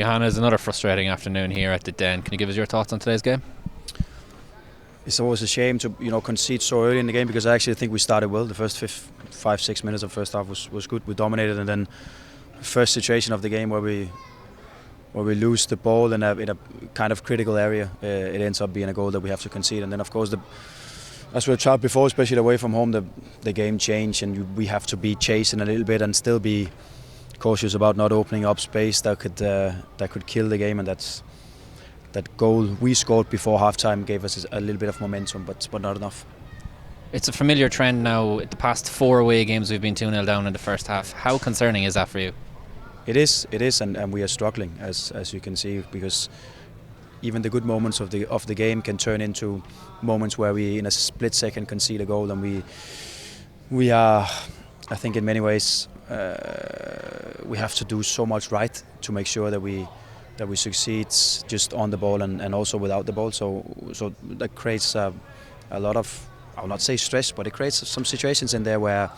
Johannes, another frustrating afternoon here at the Den. Can you give us your thoughts on today's game? It's always a shame to concede so early in the game, because I actually think we started well. The first 5-6 minutes of first half was good. We dominated, and then first situation of the game where we lose the ball in a kind of critical area, it ends up being a goal that we have to concede. And then of course, as we've talked before, especially away from home, the game changed, and we have to be chasing a little bit and still be cautious about not opening up space that could kill the game. And that goal we scored before halftime gave us a little bit of momentum, but not enough. It's a familiar trend now. The past 4 away games we've been 2-0 down in the first half. How concerning is that for you? It is, and we are struggling, as you can see, because even the good moments of the game can turn into moments where we, in a split second, concede a goal, and we are, I think, in many ways, we have to do so much right to make sure that we succeed just on the ball and also without the ball. So that creates a lot of, I will not say stress, but it creates some situations in there where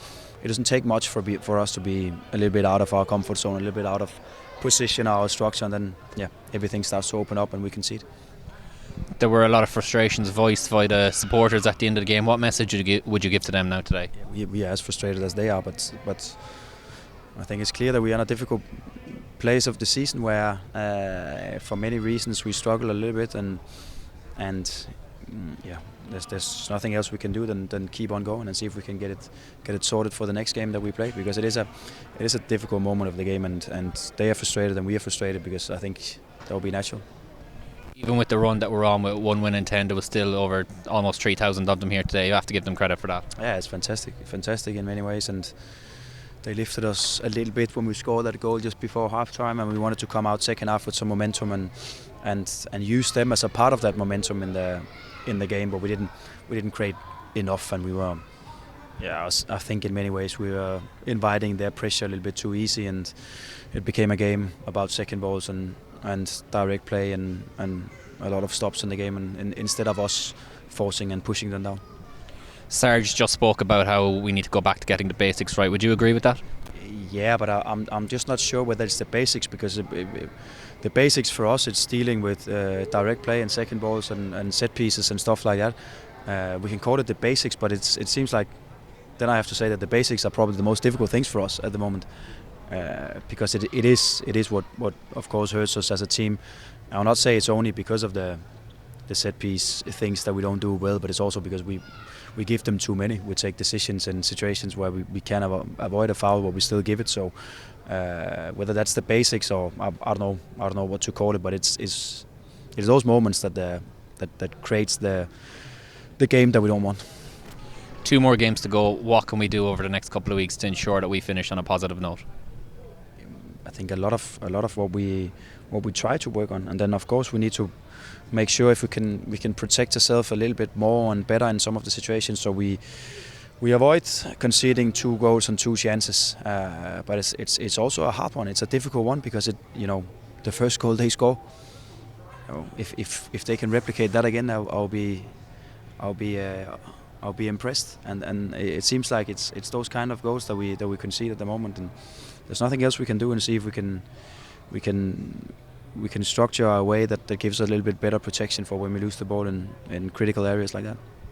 it doesn't take much for us to be a little bit out of our comfort zone, a little bit out of position, our structure, and then everything starts to open up and we concede. There were a lot of frustrations voiced by the supporters at the end of the game. What message would you give to them now today? We are as frustrated as they are, but I think it's clear that we are in a difficult place of the season where, for many reasons, we struggle a little bit, and there's nothing else we can do than keep on going and see if we can get it sorted for the next game that we play, because it is a difficult moment of the game, and they are frustrated and we are frustrated, because I think that will be natural. Even with the run that we're on with 1 win in 10, there was still over almost 3,000 of them here today. You have to give them credit for that. Yeah, it's fantastic in many ways, and they lifted us a little bit when we scored that goal just before half-time, and we wanted to come out second half with some momentum and use them as a part of that momentum in the game, but we didn't create enough, and we were, I think in many ways we were inviting their pressure a little bit too easy, and it became a game about second balls and direct play and a lot of stops in the game, and instead of us forcing and pushing them down. Sarge just spoke about how we need to go back to getting the basics right. Would you agree with that? Yeah, but I'm just not sure whether it's the basics, because the basics for us, it's dealing with direct play and second balls and set pieces and stuff like that. We can call it the basics, but it seems like then I have to say that the basics are probably the most difficult things for us at the moment, because it is what of course hurts us as a team. I will not say it's only because of the set piece things that we don't do well, but it's also because we give them too many. We take decisions in situations where we can avoid a foul, but we still give it. So whether that's the basics or I don't know what to call it, but it's those moments that creates the game that we don't want. 2 more games to go. What can we do over the next couple of weeks to ensure that we finish on a positive note? I think a lot of what we try to work on, and then of course we need to make sure if we can protect ourselves a little bit more and better in some of the situations, so we avoid conceding 2 goals and 2 chances. But it's also a hard one. It's a difficult one, because the first goal they score, if they can replicate that again, I'll be impressed. And it seems like it's those kind of goals that we concede at the moment, and there's nothing else we can do, and see if we can structure our way that gives us a little bit better protection for when we lose the ball in critical areas like that.